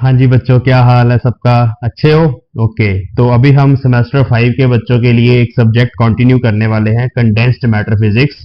हाँ जी बच्चों, क्या हाल है सबका? अच्छे हो? ओके। तो अभी हम सेमेस्टर 5 के बच्चों के लिए एक सब्जेक्ट कंटिन्यू करने वाले हैं, कंडेंस्ड मैटर फिजिक्स।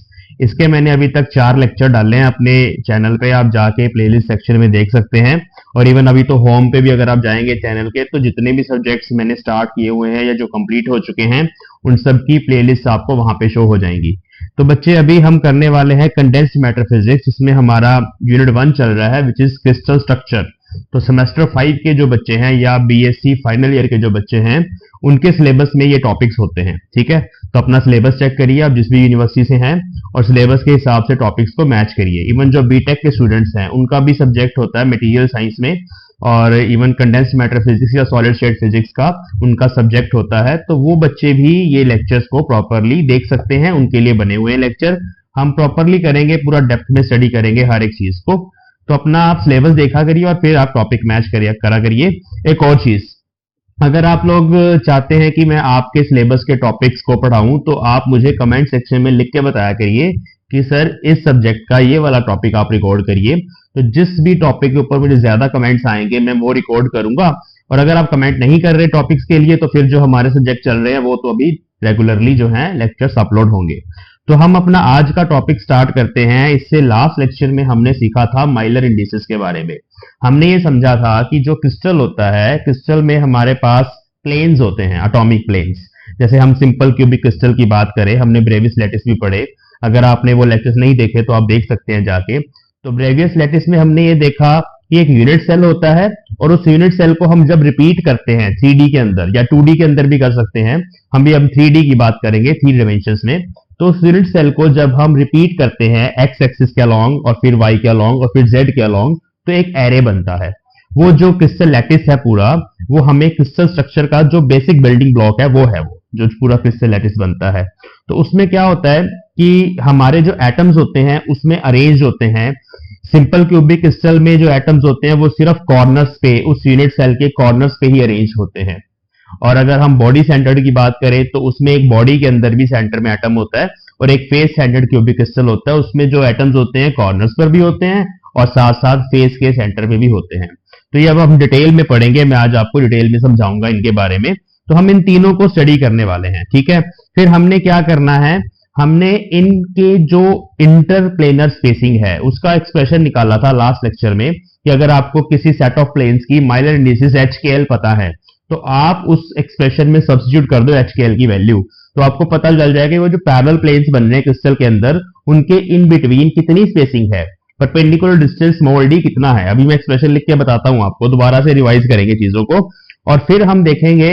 इसके मैंने अभी तक 4 लेक्चर डाले हैं अपने चैनल पे, आप जाके प्लेलिस्ट सेक्शन में देख सकते हैं। और इवन अभी तो होम पे भी अगर आप जाएंगे चैनल के, तो जितने भी सब्जेक्ट्स मैंने स्टार्ट किए हुए हैं या जो कंप्लीट हो चुके हैं, उन सब की प्लेलिस्ट आपको वहां पे शो हो जाएंगी। तो बच्चे अभी हम करने वाले हैं कंडेंस्ड मैटर फिजिक्स, जिसमें हमारा यूनिट 1 चल रहा है, विच इज क्रिस्टल स्ट्रक्चर। तो सेमेस्टर 5 के जो बच्चे हैं या बीएससी फाइनल ईयर के जो बच्चे हैं, उनके सिलेबस में ये टॉपिक्स होते हैं। ठीक है, तो अपना सिलेबस चेक करिए आप जिस भी यूनिवर्सिटी से हैं, और सिलेबस के हिसाब से टॉपिक्स को मैच करिए। इवन जो बीटेक के स्टूडेंट्स हैं, उनका भी सब्जेक्ट होता है मटेरियल साइंस में, और इवन कंडेंस्ड मैटर फिजिक्स या सॉलिड स्टेट फिजिक्स का उनका सब्जेक्ट होता है। तो वो बच्चे भी ये लेक्चर्स को प्रॉपरली देख सकते हैं, उनके लिए बने हुए लेक्चर हम प्रॉपरली करेंगे, पूरा डेप्थ में स्टडी करेंगे हर एक चीज को। तो अपना आप सिलेबस देखा करिए और फिर आप टॉपिक मैच करा करिए। एक और चीज, अगर आप लोग चाहते हैं कि मैं आपके सिलेबस के टॉपिक्स को पढ़ाऊं, तो आप मुझे कमेंट सेक्शन में लिख के बताया करिए कि सर इस सब्जेक्ट का ये वाला टॉपिक आप रिकॉर्ड करिए। तो जिस भी टॉपिक के ऊपर मुझे ज्यादा कमेंट्स आएंगे, मैं वो रिकॉर्ड करूंगा। और अगर आप कमेंट नहीं कर रहे टॉपिक्स के लिए, तो फिर जो हमारे सब्जेक्ट चल रहे हैं वो तो अभी रेगुलरली जो है लेक्चर्स अपलोड होंगे। तो हम अपना आज का टॉपिक स्टार्ट करते हैं। इससे लास्ट लेक्चर में हमने सीखा था माइलर इंडिसेस के बारे में। हमने ये समझा था कि जो क्रिस्टल होता है, क्रिस्टल में हमारे पास प्लेन्स होते हैं, एटॉमिक प्लेन्स। जैसे हम सिंपल क्यूबिक क्रिस्टल की बात करें, हमने ब्रेविस लैटिस भी पढ़े। अगर आपने वो लेक्चर्स नहीं देखे तो आप देख सकते हैं जाके। तो ब्रेवियस लैटिस में हमने ये देखा कि एक यूनिट सेल होता है, और उस यूनिट सेल को हम जब रिपीट करते हैं 3D के अंदर या 2D के अंदर भी कर सकते हैं, हम भी अब 3D की बात करेंगे, 3 डायमेंशंस में। तो उस यूनिट सेल को जब हम रिपीट करते हैं एक्स एक्सिस के अलोंग, और फिर वाई के अलोंग, और फिर जेड के अलोंग, तो एक एरे बनता है। वो जो क्रिस्टल लैटिस है पूरा, वो हमें क्रिस्टल स्ट्रक्चर का जो बेसिक बिल्डिंग ब्लॉक है वो जो पूरा क्रिस्टल लैटिस बनता है। तो उसमें क्या होता है कि हमारे जो एटम्स होते हैं उसमें अरेंज होते हैं। सिंपल क्यूबिक क्रिस्टल में जो एटम्स होते हैं वो सिर्फ कॉर्नर्स पे, उस यूनिट सेल के कॉर्नर्स पे ही अरेंज होते हैं। और अगर हम बॉडी सेंटर्ड की बात करें, तो उसमें एक बॉडी के अंदर भी सेंटर में एटम होता है, और एक फेस सेंटर्ड क्यूबिक क्रिस्टल होता है, उसमें जो एटम्स होते हैं कॉर्नर्स पर भी होते हैं और साथ साथ फेस के सेंटर पे भी होते हैं। तो ये अब हम डिटेल में पढ़ेंगे, मैं आज आपको डिटेल में समझाऊंगा इनके बारे में। तो हम इन तीनों को स्टडी करने वाले हैं, ठीक है। फिर हमने क्या करना है, हमने इनके जो इंटरप्लेनर स्पेसिंग है उसका एक्सप्रेशन निकाला था लास्ट लेक्चर में, कि अगर आपको किसी सेट ऑफ प्लेन्स की माइलर इंडिसेस HKL पता है, तो आप उस एक्सप्रेशन में सब्स्टिट्यूट कर दो HKL की वैल्यू, तो आपको पता चल जाएगा कि वो जो पैरेलल प्लेन्स बन रहे हैं क्रिस्टल के अंदर, उनके इन बिटवीन कितनी स्पेसिंग है, परपेंडिकुलर डिस्टेंस स्मॉल d कितना है। अभी मैं एक्सप्रेशन लिख के बताता हूं आपको, दोबारा से रिवाइज करेंगे चीजों को। और फिर हम देखेंगे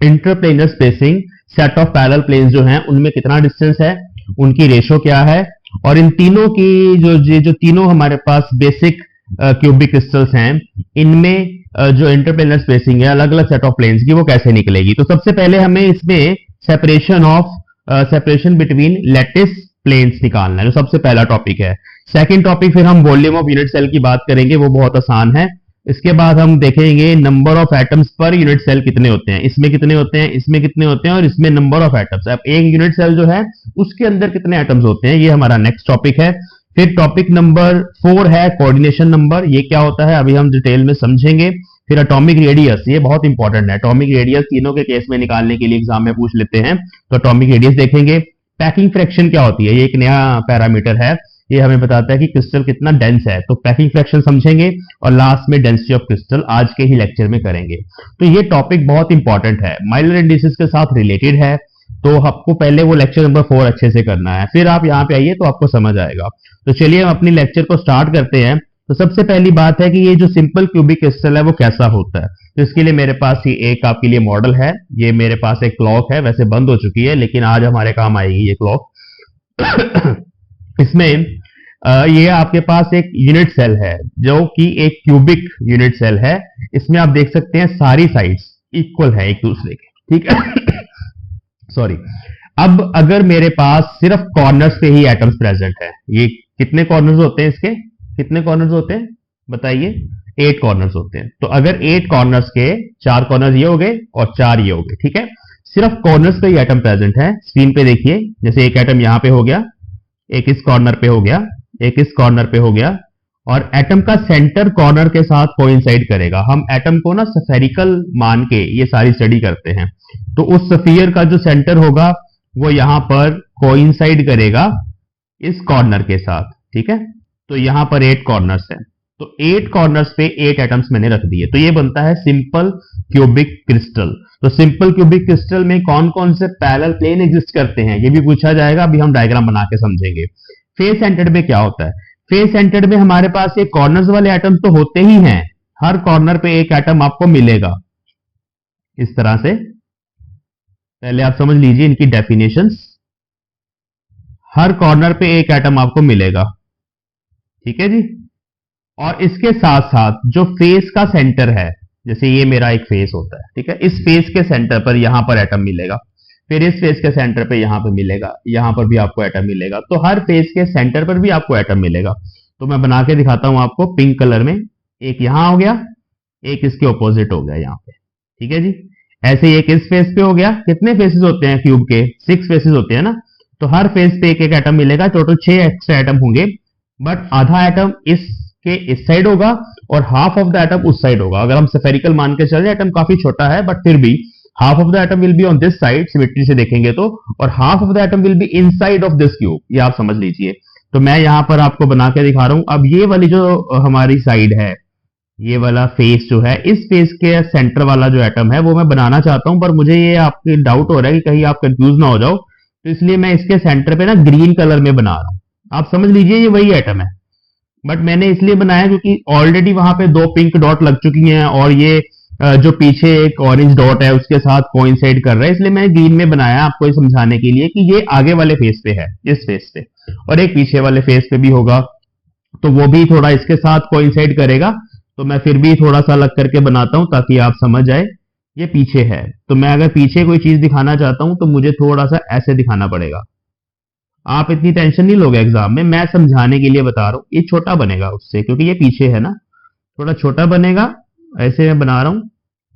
interplanar spacing, set of parallel planes जो हैं उनमें कितना डिस्टेंस है, उनकी रेशो क्या है, और इन तीनों की जो तीनों हमारे पास बेसिक क्यूबिक क्रिस्टल्स हैं, इनमें जो इंटरप्लेनर स्पेसिंग है अलग अलग सेट ऑफ प्लेन्स की, वो कैसे निकलेगी। तो सबसे पहले हमें इसमें सेपरेशन बिटवीन लैटिस प्लेन्स निकालना है, जो सबसे पहला टॉपिक है। सेकंड टॉपिक, फिर हम वॉल्यूम ऑफ यूनिट सेल की बात करेंगे, वो बहुत आसान है। इसके बाद हम देखेंगे number of atoms per unit cell कितने होते हैं, इसमें कितने होते हैं, इसमें कितने होते हैं, और इसमें नंबर ऑफ एटम्स, अब एक यूनिट सेल जो है उसके अंदर कितने एटम्स होते हैं, ये हमारा नेक्स्ट टॉपिक है। फिर टॉपिक नंबर 4 है कोऑर्डिनेशन नंबर, ये क्या होता है अभी हम डिटेल में समझेंगे। फिर एटॉमिक रेडियस, ये बहुत इंपॉर्टेंट है, एटॉमिक रेडियस तीनों के केस में निकालने के लिए एग्जाम में पूछ लेते हैं, तो एटॉमिक रेडियस देखेंगे। पैकिंग फ्रैक्शन क्या होती है, ये एक नया पैरामीटर है, ये हमें बताता है कि क्रिस्टल कितना डेंस है, तो पैकिंग फ्रैक्शन समझेंगे। और लास्ट में डेंसिटी ऑफ क्रिस्टल आज के ही लेक्चर में करेंगे। तो ये टॉपिक बहुत इंपॉर्टेंट है, माइलर इंडिसेस के साथ रिलेटेड है, तो आपको पहले वो लेक्चर नंबर 4 अच्छे से करना है, फिर आप यहाँ पे आइए तो आपको समझ आएगा। तो चलिए हम अपनी लेक्चर को स्टार्ट करते हैं। तो सबसे पहली बात है कि ये जो सिंपल क्यूबिक क्रिस्टल है वो कैसा होता है। तो इसके लिए मेरे पास ये एक आपके लिए मॉडल है, ये मेरे पास एक क्लॉक है, वैसे बंद हो चुकी है लेकिन आज हमारे काम आएगी ये क्लॉक। इसमें ये आपके पास एक यूनिट सेल है जो कि एक क्यूबिक यूनिट सेल है। इसमें आप देख सकते हैं सारी साइड्स इक्वल है एक दूसरे के, ठीक है। सॉरी। अब अगर मेरे पास सिर्फ कॉर्नर्स पे ही एटम्स प्रेजेंट है, ये कितने कॉर्नर्स होते हैं, इसके कितने कॉर्नर्स होते हैं बताइए, 8 कॉर्नर्स होते हैं। तो अगर 8 कॉर्नर्स के 4 कॉर्नर्स ये हो गए और 4 ये हो गए, ठीक है। सिर्फ कॉर्नर्स पे ही एटम प्रेजेंट है। स्क्रीन पे देखिए, जैसे एक एटम यहां पे हो गया, एक इस कॉर्नर पे हो गया, एक इस कॉर्नर पे हो गया, और एटम का सेंटर कॉर्नर के साथ कोइंसाइड करेगा। हम एटम को ना स्फेरिकल मान के ये सारी स्टडी करते हैं, तो उस स्फीयर का जो सेंटर होगा वो यहां पर कोइंसाइड करेगा इस कॉर्नर के साथ, ठीक है। तो यहां पर 8 कॉर्नर्स हैं, तो 8 कॉर्नर्स पे 8 एटम्स मैंने रख दिए, तो ये बनता है सिंपल क्यूबिक क्रिस्टल। तो सिंपल क्यूबिक क्रिस्टल में कौन कौन से पैरेलल प्लेन एग्जिस्ट करते हैं ये भी पूछा जाएगा, अभी हम डायग्राम बना के समझेंगे। फेस सेंटर्ड में क्या होता है? फेस सेंटर्ड में हमारे पास ये कॉर्नर्स वाले एटम्स तो होते ही हैं, हर कॉर्नर पे एक एटम आपको मिलेगा इस तरह से। पहले आप समझ लीजिए इनकी डेफिनेशंस। हर कॉर्नर पे एक एटम आपको मिलेगा, ठीक है जी। और इसके साथ साथ जो फेस का सेंटर है, जैसे ये मेरा एक फेस होता है, ठीक है, इस फेस के सेंटर पर यहां पर एटम मिलेगा, फिर इस फेस के सेंटर पे यहां पे मिलेगा, यहां पर भी आपको एटम मिलेगा, तो हर फेस के सेंटर पर भी आपको एटम मिलेगा। तो मैं बना के दिखाता हूं आपको पिंक कलर में। एक यहां हो गया, एक इसके ऑपोजिट हो गया यहां पे, ठीक है जी। ऐसे ही एक इस फेस पे हो गया। कितने फेसेस होते हैं क्यूब के? 6 फेसेस होते हैं ना, तो हर फेस पे एक एक एटम मिलेगा, टोटल 6 एक्स्ट्रा एटम होंगे। बट आधा एटम इसके इस साइड होगा और हाफ ऑफ द एटम उस साइड होगा। अगर हम स्फेरिकल मान के चले, एटम काफी छोटा है बट फिर भी half of the atom will be on this side, symmetry से देखेंगे तो, और half of the atom will be inside of this cube, ये आप समझ लीजिए। तो मैं यहां पर आपको बना के दिखा रहा हूं। अब ये वाली जो हमारी साइड है, ये वाला फेस जो है, इस फेस के सेंटर वाला जो एटम है वो मैं बनाना चाहता हूं, पर मुझे ये आपके डाउट हो रहा है कि कहीं आप कंफ्यूज ना हो जाओ, तो इसलिए मैं इसके सेंटर पे ना ग्रीन कलर में बना रहा हूं। आप समझ लीजिए ये वही एटम है, बट मैंने इसलिए बनाया क्योंकि ऑलरेडी वहां पे 2 पिंक डॉट लग चुकी हैं और ये जो पीछे एक ऑरेंज डॉट है उसके साथ कोइंसाइड कर रहा है, इसलिए मैंने ग्रीन में बनाया आपको ये समझाने के लिए कि ये आगे वाले फेस पे है, इस फेस पे, और एक पीछे वाले फेस पे भी होगा, तो वो भी थोड़ा इसके साथ कोइंसाइड करेगा। तो मैं फिर भी थोड़ा सा अलग करके बनाता हूं ताकि आप समझ आए। ये पीछे है, तो मैं अगर पीछे कोई चीज दिखाना चाहता हूं तो मुझे थोड़ा सा ऐसे दिखाना पड़ेगा। आप इतनी टेंशन नहीं लोगे एग्जाम में, मैं समझाने के लिए बता रहा हूं। ये छोटा बनेगा उससे क्योंकि ये पीछे है ना, थोड़ा छोटा बनेगा। ऐसे मैं बना रहा हूं,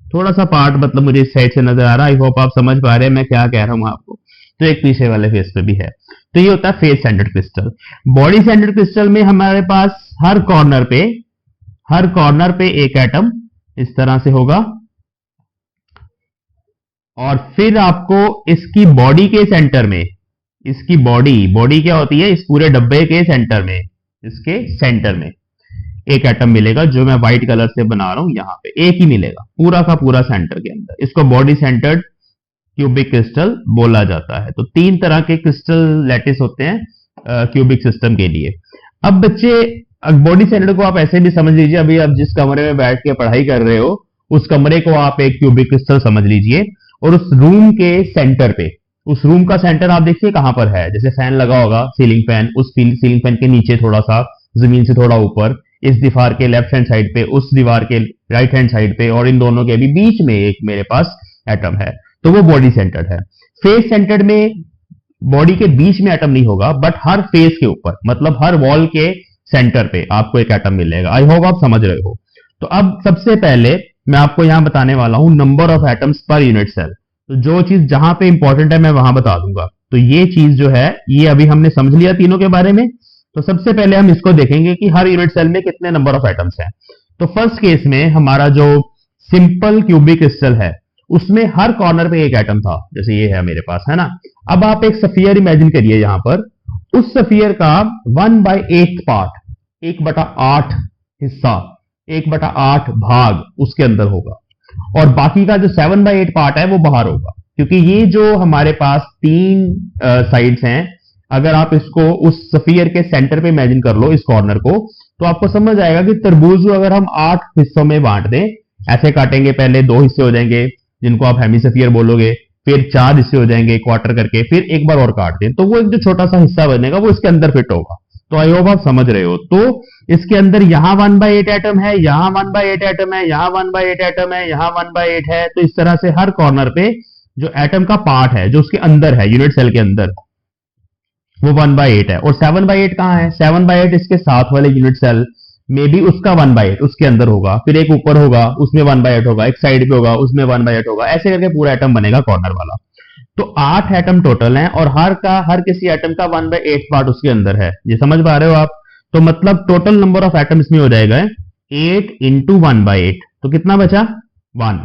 थोड़ा सा पार्ट मतलब मुझे इस साइड से नजर आ रहा है। आई होप आप समझ पा रहे हैं मैं क्या कह रहा हूं आपको। तो एक पीछे वाले फेस पे भी है। तो ये होता है face centred crystal. Body centred crystal में हमारे पास हर कॉर्नर पे एक एटम इस तरह से होगा, और फिर आपको इसकी बॉडी के सेंटर में, इसकी बॉडी क्या होती है, इस पूरे डब्बे के सेंटर में, इसके सेंटर में एक एटम मिलेगा, जो मैं व्हाइट कलर से बना रहा हूं। यहां पे एक ही मिलेगा पूरा का पूरा सेंटर के अंदर। इसको बॉडी सेंटर्ड क्यूबिक क्रिस्टल बोला जाता है। तो 3 तरह के क्रिस्टल लैटिस होते हैं क्यूबिक सिस्टम के लिए। अब बच्चे बॉडी सेंटर्ड को आप ऐसे भी समझ लीजिए, अभी आप जिस कमरे में बैठ के पढ़ाई कर रहे हो उस कमरे को आप एक क्यूबिक क्रिस्टल समझ लीजिए, और उस रूम के सेंटर पे, उस रूम का सेंटर आप देखिए कहां पर है। जैसे फैन लगा होगा, सीलिंग फैन, उस सीलिंग फैन के नीचे थोड़ा सा, जमीन से थोड़ा ऊपर, इस दीवार के लेफ्ट हैंड साइड पे, उस दीवार के राइट हैंड साइड पे, और इन दोनों के भी बीच में एक मेरे पास एटम है, तो वो बॉडी सेंटर्ड है। फेस सेंटर्ड में बॉडी के बीच में एटम नहीं होगा, बट हर फेस के ऊपर, मतलब हर वॉल के सेंटर पे आपको एक एटम मिलेगा। आई होप आप समझ रहे हो। तो अब सबसे पहले मैं आपको यहां बताने वाला हूं number of atoms per unit cell. तो जो चीज जहां पे इंपॉर्टेंट है मैं वहां बता दूंगा। तो ये चीज जो है ये अभी हमने समझ लिया तीनों के बारे में। तो सबसे पहले हम इसको देखेंगे कि हर यूनिट सेल में कितने नंबर ऑफ एटम्स हैं। तो फर्स्ट केस में हमारा जो सिंपल क्यूबिक क्रिस्टल है उसमें हर कॉर्नर पे एक एटम था, जैसे ये है मेरे पास, है ना। अब आप एक सफियर इमेजिन करिए यहां पर, उस सफियर का 1/8 पार्ट, 1/8 हिस्सा, 1/8 भाग उसके अंदर होगा, और बाकी का जो 7/8 पार्ट है वो बाहर होगा। क्योंकि ये जो हमारे पास 3 साइड्स हैं, अगर आप इसको उस सफियर के सेंटर पे इमेजिन कर लो, इस कॉर्नर को, तो आपको समझ आएगा कि तरबूज को अगर हम 8 हिस्सों में बांट दें, ऐसे काटेंगे, पहले 2 हिस्से हो जाएंगे जिनको आप हेमिसफियर बोलोगे, फिर 4 हिस्से हो जाएंगे क्वार्टर करके, फिर एक बार और काट दें, तो वो एक जो छोटा सा हिस्सा बनेगा वो इसके अंदर फिट होगा। तो आई होप आप समझ रहे हो। तो इसके अंदर यहां 1/8 एटम है, यहां 1/8 एटम है, यहां 1/8 एटम है, यहां 1/8 है। तो इस तरह से हर कॉर्नर पे जो एटम का पार्ट है जो उसके अंदर है, यूनिट सेल के अंदर, वो 1/8 है। और 7/8 कहां है? 7/8 इसके साथ वाले यूनिट सेल में भी उसका 1/8 उसके अंदर होगा, फिर एक ऊपर होगा उसमें 1/8 होगा, एक साइड पे होगा उसमें 1/8 होगा, ऐसे करके पूरा एटम बनेगा कॉर्नर वाला। तो 8 एटम टोटल हैं, और हर किसी एटम का 1/8 पार्ट उसके अंदर है। ये समझ पा रहे हो आप। तो मतलब टोटल नंबर ऑफ एटम्स में हो जाएगा 8 इंटू 1/8, तो कितना बचा 1।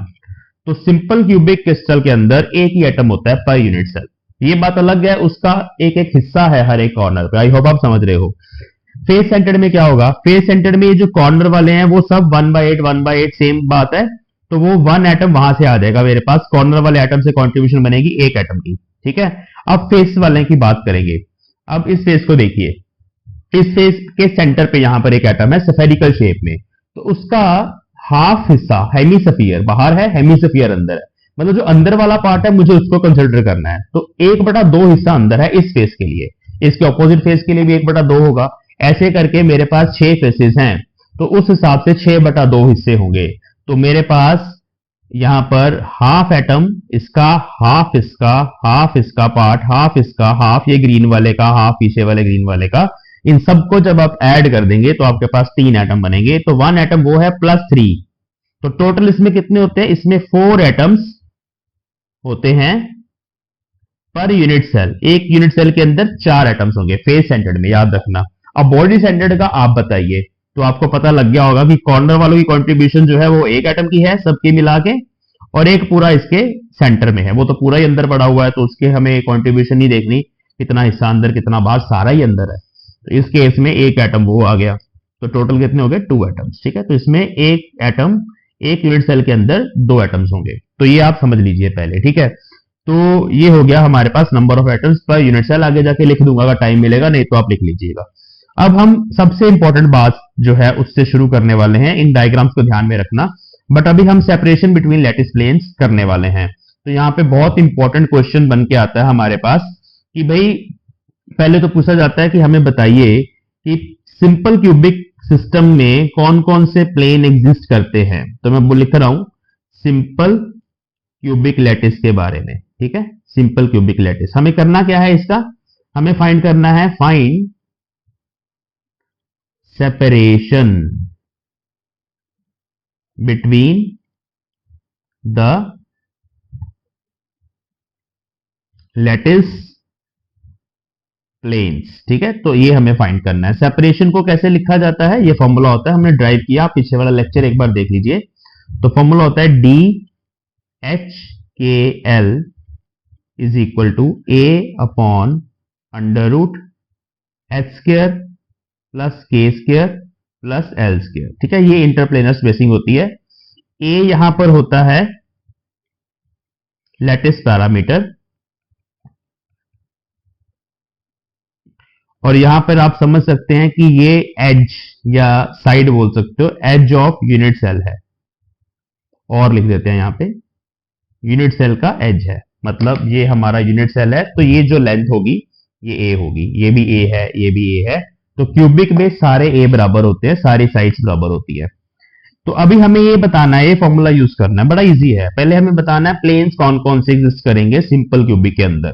तो सिंपल क्यूबिक क्रिस्टल के अंदर एक ही एटम होता है पर यूनिट सेल। ये बात अलग है, उसका एक एक हिस्सा है हर एक कॉर्नर पे। आई होप आप समझ रहे हो। फेस सेंटर्ड में क्या होगा, फेस सेंटर्ड में ये जो कॉर्नर वाले हैं वो सब 1/8 सेम बात है। तो वो 1 एटम वहां से आ जाएगा मेरे पास, कॉर्नर वाले एटम से कॉन्ट्रीब्यूशन बनेगी एक एटम की, ठीक है। अब फेस वाले की बात करेंगे। अब इस फेस को देखिए, इस फेस के सेंटर पे यहां पर एक एटम है स्फेरिकल शेप में, तो उसका हाफ हिस्सा हेमिस्फीयर बाहर है, हेमिस्फीयर अंदर है। मतलब जो अंदर वाला पार्ट है मुझे उसको कंसिडर करना है। तो 1/2 हिस्सा अंदर है इस फेस के लिए, इसके ऑपोजिट फेस के लिए भी 1/2 होगा। ऐसे करके मेरे पास 6 फेसेस हैं, तो उस हिसाब से 6/2 हिस्से होंगे। तो मेरे पास यहां पर हाफ एटम, इसका हाफ इसका पार्ट, हाफ इसका, हाफ ये ग्रीन वाले का, हाफ पीछे वाले ग्रीन वाले का, इन सबको जब आप ऐड कर देंगे तो आपके पास 3 एटम बनेंगे। तो 1 एटम वो है +3। तो टोटल इसमें कितने होते हैं, इसमें 4 एटम्स होते हैं पर यूनिट सेल। एक यूनिट सेल के अंदर 4 एटम्स होंगे फेस सेंटर्ड में, याद रखना। अब बॉडी सेंटर्ड का आप बताइए, तो आपको पता लग गया होगा कि कॉर्नर वालों की कंट्रीब्यूशन जो है वो एक एटम की है सबके मिला के, और एक पूरा इसके सेंटर में है, वो तो पूरा ही अंदर पड़ा हुआ है, तो उसके हमें कंट्रीब्यूशन नहीं देखनी, कितना हिस्सा अंदर कितना बाहर, सारा ही अंदर है। तो इस केस में एक एटम वो आ गया, तो टोटल कितने हो गए 2 एटम्स, ठीक है। तो इसमें एक एटम, एक यूनिट सेल के अंदर 2 एटम्स होंगे, तो ये आप समझ लीजिए पहले, ठीक है। तो ये हो गया हमारे पास number of atoms per unit cell. आगे जाके लिख दूंगा अगर टाइम मिलेगा, नहीं तो आप लिख लीजिएगा। अब हम सबसे इंपॉर्टेंट बात जो है उससे शुरू करने वाले हैं, इन डायग्राम्स को ध्यान में रखना। बट अभी हम सेपरेशन बिटवीन लैटिस प्लेन्स करने वाले हैं। तो यहाँ पे बहुत इंपॉर्टेंट क्वेश्चन बन के आता है हमारे पास कि भाई पहले तो पूछा जाता है कि हमें बताइए कि सिंपल क्यूबिक सिस्टम में कौन कौन से प्लेन एग्जिस्ट करते हैं। तो मैं लिख रहा हूं सिंपल क्यूबिक लैटिस के बारे में, ठीक है। सिंपल क्यूबिक लैटिस हमें करना क्या है, इसका हमें फाइंड करना है, find separation between the lattice planes, ठीक है। तो ये हमें फाइंड करना है। सेपरेशन को कैसे लिखा जाता है, ये फॉर्मूला होता है, हमने ड्राइव किया, पीछे वाला लेक्चर एक बार देख लीजिए। तो फॉर्मूला होता है DHKL is equal to A/√H² plus K² plus L², ठीक है। ये इंटरप्लेनर स्पेसिंग होती है। A यहां पर होता है लैटिस पैरामीटर, और यहां पर आप समझ सकते हैं कि ये एज या साइड बोल सकते हो, एज ऑफ यूनिट सेल है। और लिख देते हैं यहां पे यूनिट सेल का एज है, मतलब ये हमारा यूनिट सेल है। तो ये जो लेंथ होगी ये ए होगी, ये भी ए है, ये भी ए है। तो क्यूबिक में सारे ए बराबर होते हैं, सारी साइड्स बराबर होती है। तो अभी हमें ये बताना है, ये फॉर्मूला यूज करना है, बड़ा इजी है। पहले हमें बताना है प्लेन्स कौन कौन से एग्जिस्ट करेंगे सिंपल क्यूबिक के अंदर।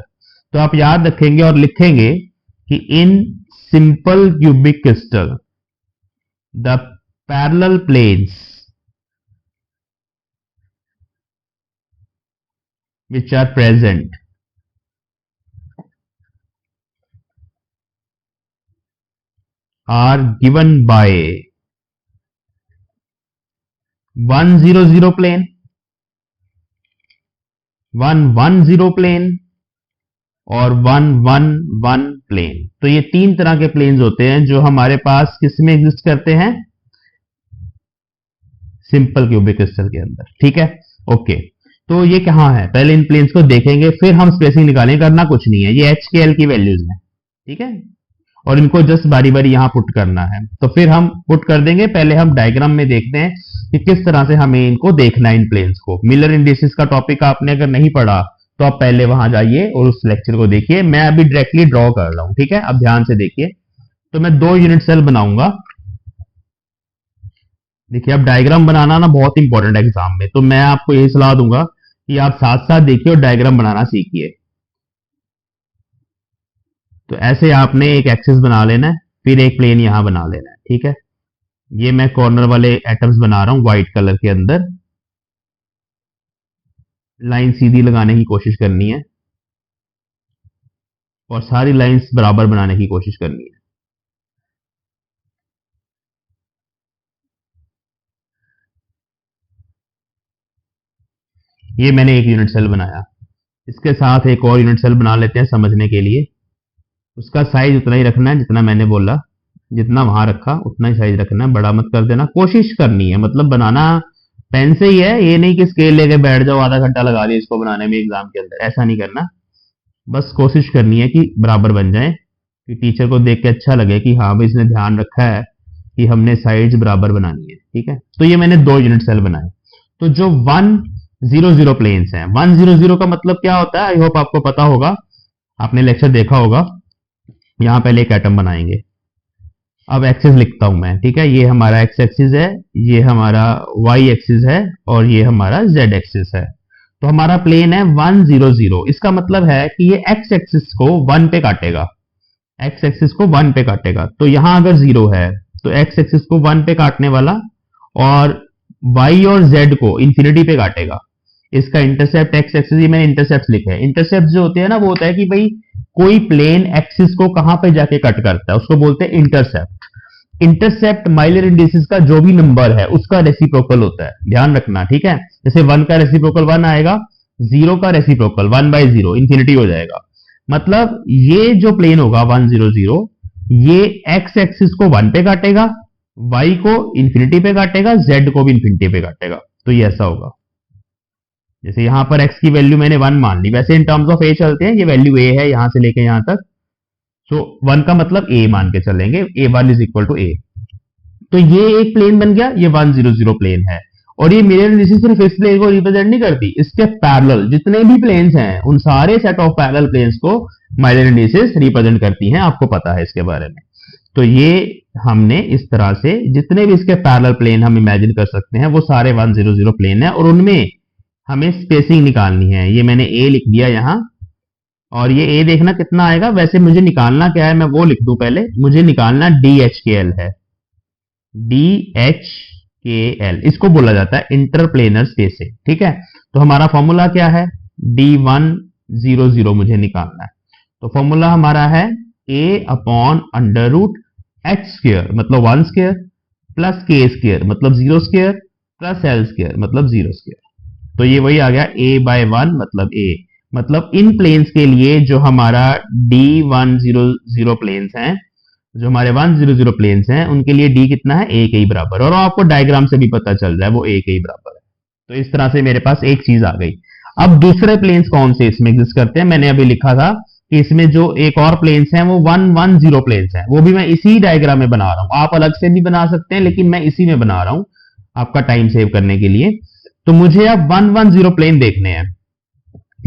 तो आप याद रखेंगे और लिखेंगे कि in simple cubic crystal the parallel planes which are present are given by 100 plane, 110 plane और 111 प्लेन। तो ये 3 तरह के प्लेन्स होते हैं जो हमारे पास किसमें एग्जिस्ट करते हैं, सिंपल क्यूबिक क्रिस्टल के अंदर, ठीक है। ओके, तो ये कहां है, पहले इन प्लेन्स को देखेंगे, फिर हम स्पेसिंग निकालेंगे। करना कुछ नहीं है, ये HKL की वैल्यूज हैं, ठीक है, और इनको जस्ट बारी बारी यहां पुट करना है। तो फिर हम पुट कर देंगे। पहले हम डायग्राम में देखते हैं कि किस तरह से हमें इनको देखना है, इन प्लेन्स को। मिलर इंडिसेस का टॉपिक आपने अगर नहीं पढ़ा तो आप पहले वहां जाइए और उस लेक्चर को देखिए। मैं अभी डायरेक्टली ड्रॉ कर रहा हूं, ठीक है। अब ध्यान से देखिए। तो मैं 2 यूनिट सेल बनाऊंगा। देखिए, अब डायग्राम बनाना ना बहुत इंपॉर्टेंट है एग्जाम में, तो मैं आपको यही सलाह दूंगा कि आप साथ साथ देखिए और डायग्राम बनाना सीखिए। तो ऐसे आपने एक एक्सिस बना लेना है, फिर एक प्लेन यहां बना लेना है, ठीक है। ये मैं कॉर्नर वाले एटम्स बना रहा हूं व्हाइट कलर के अंदर। लाइन सीधी लगाने की कोशिश करनी है और सारी लाइंस बराबर बनाने की कोशिश करनी है। ये मैंने एक यूनिट सेल बनाया, इसके साथ एक और यूनिट सेल बना लेते हैं समझने के लिए। उसका साइज उतना ही रखना है जितना मैंने बोला, जितना वहां रखा उतना ही साइज रखना है, बड़ा मत कर देना। कोशिश करनी है, मतलब बनाना पेन से ही है, ये नहीं कि स्केल लेके बैठ जाओ आधा घंटा लगा दिया इसको बनाने में एग्जाम के अंदर, ऐसा नहीं करना। बस कोशिश करनी है कि बराबर बन जाए, कि टीचर को देख के अच्छा लगे कि हाँ भाई इसने ध्यान रखा है कि हमने साइड्स बराबर बनानी है। ठीक है, तो ये मैंने 2 यूनिट सेल बनाए। तो जो 100 प्लेन्स हैं, 100 का मतलब क्या होता है, आई होप आपको पता होगा, आपने लेक्चर देखा होगा। यहां पहले एक एटम बनाएंगे, अब एक्सिस लिखता हूं मैं, ठीक है। ये हमारा एक्स एक्सिस है, ये हमारा वाई एक्सिस है, और ये हमारा जेड एक्सिस है। तो हमारा प्लेन है 100। इसका मतलब है कि ये एक्स एक्सिस को 1 पे काटेगा, एक्स एक्सिस को 1 पे काटेगा। तो यहां अगर 0 है तो एक्स एक्सिस को 1 पे काटने वाला, और वाई और जेड को इंफिनिटी पे काटेगा। इसका इंटरसेप्ट एक्स एक्सिस, ये मैंने इंटरसेप्ट लिखे हैं। इंटरसेप्ट जो होते हैं ना, वो होता है कि भाई कोई प्लेन एक्सिस को कहां पे जाके कट करता है, उसको बोलते हैं इंटरसेप्ट। इंटरसेप्ट माइलर इंडिसेस का जो भी नंबर है उसका रेसिप्रोकल होता है, ध्यान रखना, ठीक है। जैसे 1 का रेसिप्रोकल 1 आएगा, 0 का रेसिप्रोकल 1/0 इंफिनिटी हो जाएगा। मतलब ये जो प्लेन होगा 100, ये एक्स एक्सिस को 1 पे काटेगा, वाई को इंफिनिटी पे काटेगा, जेड को भी इंफिनिटी पे काटेगा। तो ये ऐसा होगा, जैसे यहां पर x की वैल्यू मैंने 1 मान ली, वैसे इन टर्म्स ऑफ a चलते हैं, ये वैल्यू a है यहां से लेके यहां तक। सो 1 का मतलब a मान के चलेंगे, a1 is equal to a। तो ये एक प्लेन बन गया, ये 100 प्लेन है। और ये मिरर इंडिसेस सिर्फ इस प्लेन को रिप्रेजेंट नहीं करती, इसके पैरेलल जितने भी प्लेन्स हैं उन सारे सेट ऑफ पैरेलल प्लेन्स को माइलर इंडिसेस रिप्रेजेंट करती हैं, आपको पता है इसके बारे में। तो ये हमने इस तरह से जितने भी इसके पैरेलल प्लेन हम इमेजिन कर सकते हैं वो सारे 100 प्लेन है, और उनमें हमें स्पेसिंग निकालनी है। ये मैंने a लिख दिया यहां, और ये a देखना कितना आएगा, वैसे मुझे निकालना क्या है मैं वो लिख दूं पहले। मुझे निकालना DHKL है, DHKL इसको बोला जाता है इंटरप्लेनर स्पेसिंग, ठीक है। तो हमारा फॉर्मूला क्या है, D100 मुझे निकालना है। तो फॉर्मूला हमारा है a/√h² मतलब 1 स्क्वायर, प्लस k² मतलब 0 स्क्वायर, प्लस l² मतलब 0 स्क्वायर। तो ये वही आ गया a/1 मतलब a। मतलब इन प्लेन्स के लिए जो हमारा D100 प्लेन्स हैं, जो हमारे 100 प्लेन्स हैं, उनके लिए d कितना है, a के ही बराबर। और आपको डायग्राम से भी पता चल रहा है वो a के ही बराबर है। तो इस तरह से मेरे पास एक चीज आ गई। अब दूसरे प्लेन्स कौन से इसमें एग्जिस्ट करते हैं, मैंने अभी लिखा था कि इसमें जो एक और प्लेन्स हैं वो 110 प्लेन्स हैं, वो भी मैं इसी डायग्राम में बना रहा हूं। आप अलग से भी बना सकते हैं, लेकिन मैं इसी में बना रहा हूं आपका टाइम सेव करने के लिए। तो मुझे अब 110 प्लेन देखने हैं,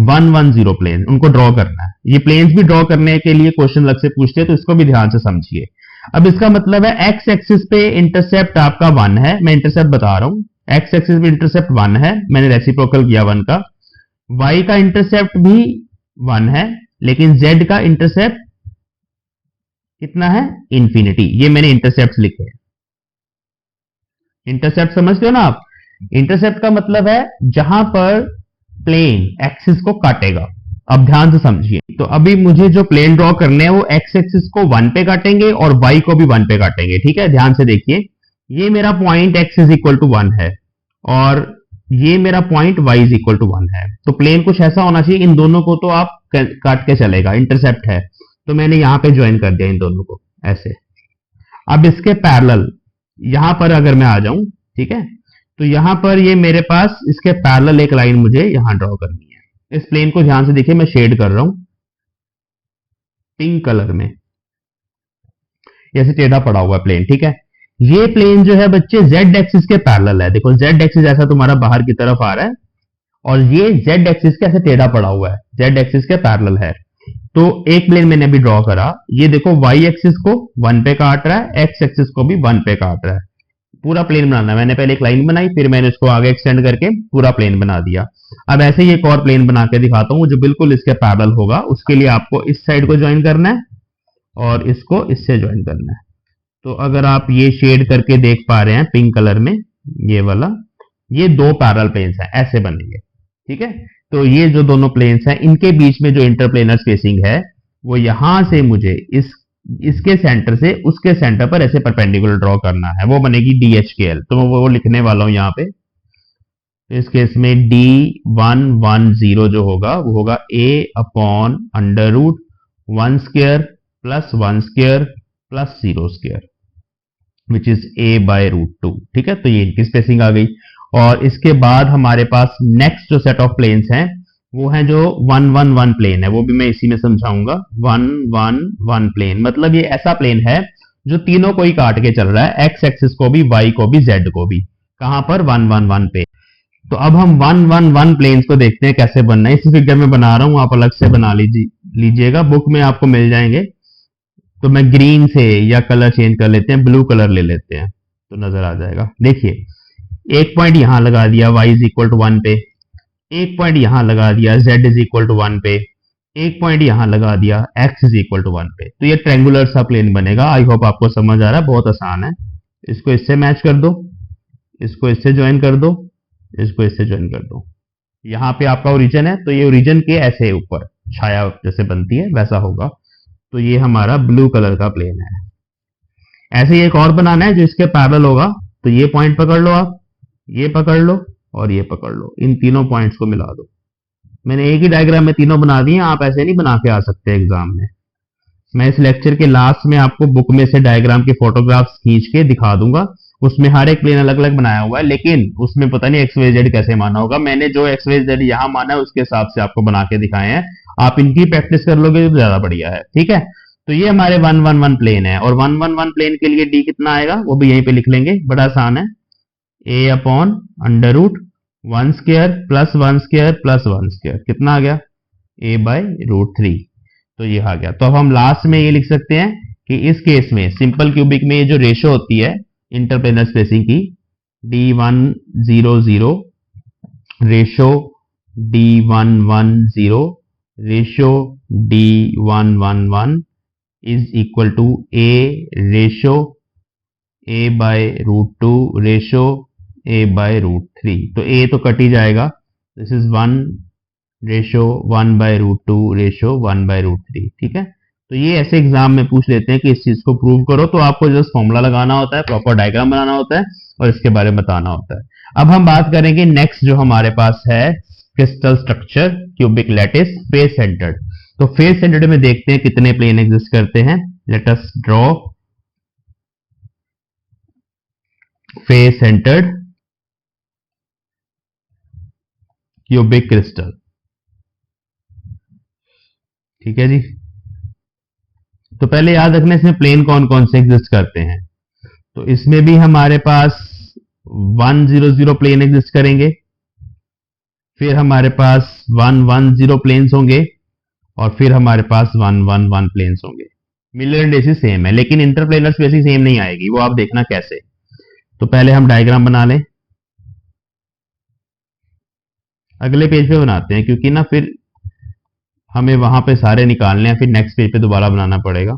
110 प्लेन उनको ड्रॉ करना है। ये प्लेन्स भी ड्रॉ करने के लिए क्वेश्चन अलग से पूछते हैं, तो इसको भी ध्यान से समझिए। अब इसका मतलब है एक्स एक्सिस पे इंटरसेप्ट आपका 1 है, मैं इंटरसेप्ट बता रहा हूं। एक्स एक्सिस पे इंटरसेप्ट 1 है, मैंने रेसिप्रोकल किया 1 का। वाई का इंटरसेप्ट भी 1 है, लेकिन जेड का इंटरसेप्ट कितना है, इंफिनिटी। ये मैंने इंटरसेप्ट लिखे हैं। इंटरसेप्ट समझते हो ना आप, इंटरसेप्ट का मतलब है जहां पर प्लेन एक्सिस को काटेगा। अब ध्यान से समझिए, तो अभी मुझे जो प्लेन ड्रॉ करने हैं वो एक्स एक्सिस को 1 पे काटेंगे और वाई को भी 1 पे काटेंगे, ठीक है। ध्यान से देखिए, ये मेरा point x is equal to 1 है, और ये मेरा point y is equal to 1 है। तो प्लेन कुछ ऐसा होना चाहिए, इन दोनों को तो आप काट के चलेगा, इंटरसेप्ट है। तो मैंने यहां पे ज्वाइन कर दिया इन दोनों को ऐसे। अब इसके पैरेलल यहां पर अगर मैं आ जाऊं, ठीक है, तो यहां पर ये मेरे पास इसके पैरेलल एक लाइन मुझे यहां ड्रॉ करनी है। इस प्लेन को ध्यान से देखिए, मैं शेड कर रहा हूं पिंक कलर में, जैसे टेढ़ा पड़ा हुआ है प्लेन, ठीक है। ये प्लेन जो है बच्चे जेड एक्सिस के पैरेलल है। देखो जेड एक्सिस ऐसा तुम्हारा बाहर की तरफ आ रहा है, और ये जेड एक्सिस के ऐसे टेढ़ा पड़ा हुआ है, जेड एक्सिस के पैरेलल है। तो एक प्लेन मैंने अभी ड्रॉ करा, ये देखो वाई एक्सिस को 1 पे काट रहा है, एक्स एक्सिस को भी 1 पे काट रहा है। पूरा प्लेन बनाना है, मैंने पहले एक लाइन बनाई, फिर मैंने इसको आगे एक्सटेंड करके पूरा प्लेन बना दिया। अब ऐसे ही एक और प्लेन बना के दिखाता हूं जो बिल्कुल इसके पैरेलल होगा। उसके लिए आपको इस साइड को ज्वाइन करना है और इसको इससे ज्वाइन करना है। तो अगर आप ये शेड करके देख पा रहे हैं पिंक कलर में, ये वाला, ये 2 पैरेलल प्लेन्स हैं, ऐसे बनेंगे, ठीक है। तो ये जो दोनों प्लेन्स हैं, इनके बीच में जो इंटरप्लेनर स्पेसिंग है वो यहां से मुझे इसके सेंटर से उसके सेंटर पर ऐसे परपेंडिकुलर ड्रॉ करना है, वो बनेगी DHKL। तो मैं वो लिखने वाला हूं यहां पे, तो इस केस में D110 जो होगा वो होगा a upon under root 1 square plus 1 square plus 0 square which is a by root 2। ठीक है, तो ये इनकी स्पेसिंग आ गई। और इसके बाद हमारे पास नेक्स्ट जो सेट ऑफ प्लेन्स हैं वो है जो 111 प्लेन है, वो भी मैं इसी में समझाऊंगा। 111 प्लेन मतलब ये ऐसा प्लेन है जो तीनों को ही काट के चल रहा है, एक्स एक्सिस को भी, वाई को भी, जेड को भी। कहां पर? 111 पे। तो अब हम 111 प्लेन्स को देखते हैं कैसे बनना है। इसी फिगर में बना रहा हूं, आप अलग से बना लीजिएगा, बुक में आपको मिल जाएंगे। तो मैं ग्रीन से या कलर चेंज कर लेते हैं, ब्लू कलर ले लेते हैं तो नजर आ जाएगा। देखिए, एक पॉइंट यहां लगा दिया y इज इक्वल टू 1 पे, एक पॉइंट यहां लगा दिया z इज इक्वल टू 1 पे, एक पॉइंट यहां लगा दिया x इज इक्वल टू 1 पे। तो ये ट्रेंगुलर सा प्लेन बनेगा। आई होप आपको समझ आ रहा है, बहुत आसान है। इसको इससे मैच कर दो, इसको इससे ज्वाइन कर दो, इसको इससे ज्वाइन कर दो। यहां पे आपका ओरिजिन है, तो ये ओरिजिन के ऐसे ऊपर छाया जैसे बनती है वैसा होगा। तो ये हमारा ब्लू कलर का प्लेन है। ऐसे ही एक और बनाना है जो इसके पैरेलल होगा। तो ये पॉइंट पकड़ लो, आप ये पकड़ लो और ये पकड़ लो, इन तीनों पॉइंट्स को मिला दो। मैंने एक ही डायग्राम में तीनों बना दिए, आप ऐसे नहीं बना के आ सकते एग्जाम में। मैं इस लेक्चर के लास्ट में आपको बुक में से डायग्राम के फोटोग्राफ्स खींच के दिखा दूंगा। उसमें हर एक प्लेन अलग अलग बनाया हुआ है, लेकिन उसमें पता नहीं एक्स वाई जेड कैसे माना होगा। मैंने जो एक्स वाई जेड यहां माना है उसके हिसाब से आपको बना के दिखाए हैं। आप इनकी प्रैक्टिस कर लोगे तो ज्यादा बढ़िया है। ठीक है, तो ये हमारे 111 प्लेन है, और 111 प्लेन के लिए डी कितना आएगा वो भी यहीं पे लिख लेंगे, बड़ा आसान है। a upon under root 1 square plus 1 square plus 1 square, कितना आ गया? a by root 3। तो ये आ गया। तो अब हम लास्ट में ये लिख सकते हैं कि इस केस में सिंपल क्यूबिक में ये जो रेशो होती है इंटरप्लेनर स्पेसिंग की, D100 ratio D110 ratio D111 is equal to a ratio a by root 2 ratio a by root 3। तो a तो कट ही जाएगा, this is 1 ratio 1 by root 2 ratio 1 by root 3। ठीक है, तो ये ऐसे एग्जाम में पूछ लेते हैं कि इस चीज को प्रूव करो, तो आपको जस्ट फॉर्मूला लगाना होता है, प्रॉपर डायग्राम बनाना होता है और इसके बारे में बताना होता है। अब हम बात करेंगे नेक्स्ट जो हमारे पास है crystal structure cubic lattice face centred. तो फेस सेंटर्ड में देखते हैं कितने प्लेन एग्जिस्ट करते हैं। Let us draw face centred cubic crystal. ठीक है जी, तो पहले याद रखना इसमें प्लेन कौन कौन से एग्जिस्ट करते हैं। तो इसमें भी हमारे पास 100 प्लेन एग्जिस्ट करेंगे, फिर हमारे पास 110 प्लेन्स होंगे, और फिर हमारे पास 111 प्लेन्स होंगे। मिलर इंडेसिस सेम है, लेकिन इंटरप्लेनर स्पेसिंग सेम नहीं आएगी, वो आप देखना कैसे। तो पहले हम डायग्राम बना लें, अगले पेज पे बनाते हैं, क्योंकि ना फिर हमें वहां पे सारे निकालने हैं, फिर नेक्स्ट पेज पे दोबारा बनाना पड़ेगा।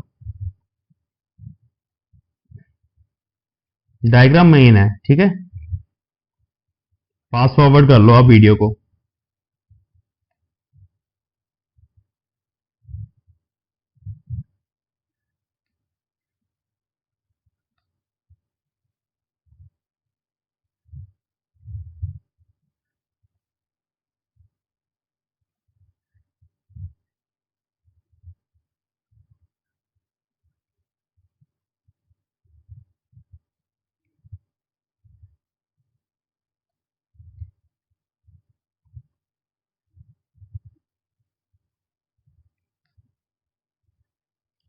डायग्राम मेन है, ठीक है। फास्ट फॉरवर्ड कर लो आप वीडियो को।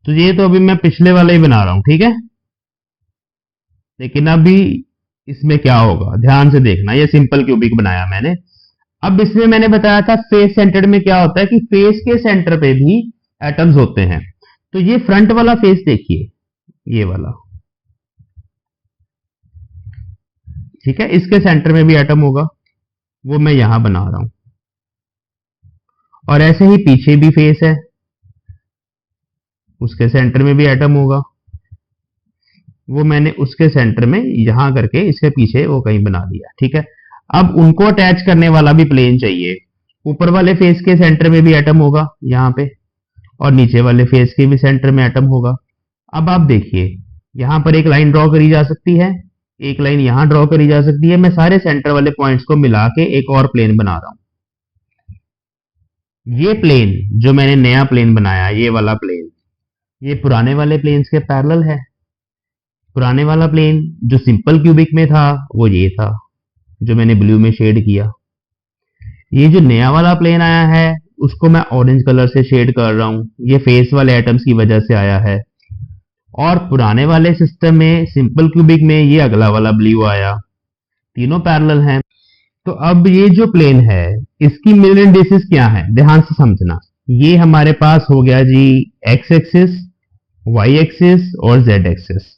तो ये तो अभी मैं पिछले वाला ही बना रहा हूं, ठीक है। लेकिन अभी इसमें क्या होगा ध्यान से देखना, ये सिंपल क्यूबिक बनाया मैंने। अब इसमें मैंने बताया था फेस सेंटर्ड में क्या होता है कि फेस के सेंटर पे भी एटम्स होते हैं। तो ये फ्रंट वाला फेस देखिए, ये वाला, ठीक है, इसके सेंटर में भी एटम होगा, वो मैं यहां बना रहा हूं। और ऐसे ही पीछे भी फेस है, उसके सेंटर में भी एटम होगा, वो मैंने उसके सेंटर में यहां करके इसके पीछे वो कहीं बना दिया, ठीक है। अब उनको अटैच करने वाला भी प्लेन चाहिए। ऊपर वाले फेस के सेंटर में भी एटम होगा यहां पे, और नीचे वाले फेस के भी सेंटर में एटम होगा। अब आप देखिए, यहां पर एक लाइन ड्रॉ करी जा सकती है, एक लाइन यहां ड्रॉ करी जा सकती है। मैं सारे सेंटर वाले पॉइंट्स को मिला के एक और प्लेन बना रहा हूं। ये प्लेन जो मैंने नया प्लेन बनाया, ये वाला प्लेन, ये पुराने वाले प्लेन्स के पैरेलल है। पुराने वाला प्लेन जो सिंपल क्यूबिक में था वो ये था, जो मैंने ब्लू में शेड किया। ये जो नया वाला प्लेन आया है उसको मैं ऑरेंज कलर से शेड कर रहा हूं, ये फेस वाले एटम्स की वजह से आया है। और पुराने वाले सिस्टम में सिंपल क्यूबिक में ये अगला वाला ब्लू आया। तीनों पैरेलल हैं। तो अब ये जो प्लेन है इसकी मिरर इंडिसेस क्या है, ध्यान से समझना। ये हमारे पास हो गया जी एक्स एक्सिस, वाई एक्सिस और जेड एक्सिस।